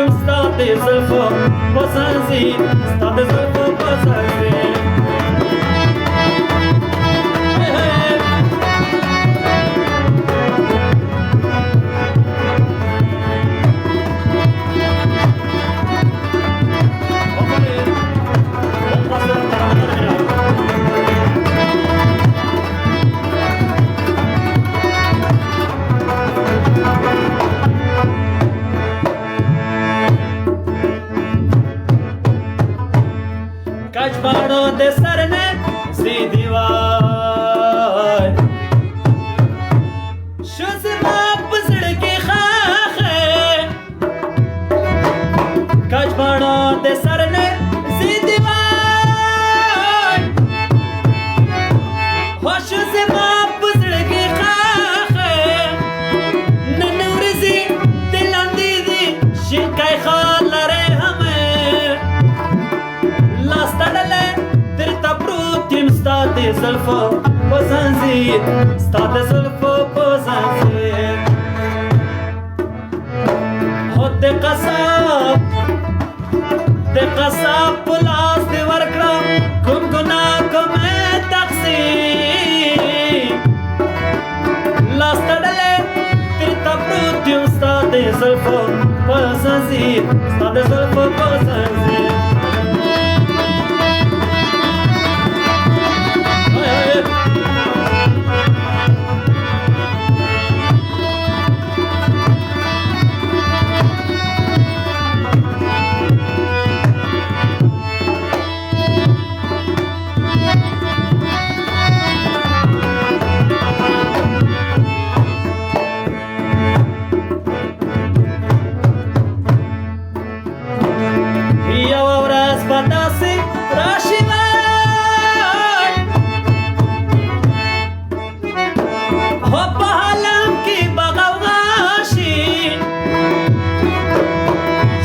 یم ستا د زلفو په زنځیر ستا د زلفو په زنځیر कचबाड़ो दे sir ने सी दीवार shoes माप सड़की खाखे कचबाड़ो दे सर ने सी दीवार हो शुज माप सड़की खाखे ननूरजी दिलांदी दी शिकाय खालरे ستا د زلفو په زنځیر ستا د زلفو په زنځیر خو د قصاب په لاس دې ورکړم کوم ګناه کومې تقصیر لاس تړلی درته پروت یم ستا د زلفو په زنځیر ستا د زلفو په زنځیر بداسي راشي هو په عالم کې بغوغاشي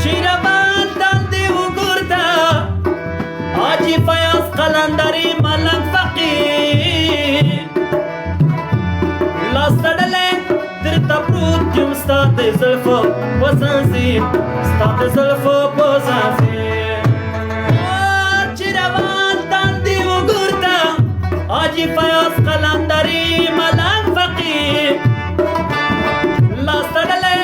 چې روان دندې وګورته حاجي فیاض قلندري ملنګ فقیر لاس تړلی درته پروت یم ستا د زلفو په زنځیر ستا د زلفو په زنځیر حاجی فیاض قلندری ملنګ فقیر لاس تړلی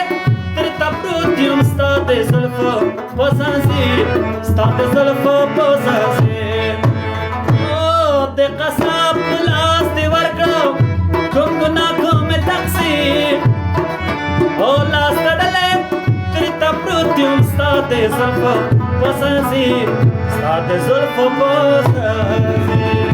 درته پروت یم ستا د زلفو په زنځیر ستا د زلفو په زنځیر د قصاب په لاس دې ورکړم کوم ګناه کومې تقصیر لاس تړلی درته پروت یم ستا د زلفو په زنځیر ستا د زلفو په زنځیر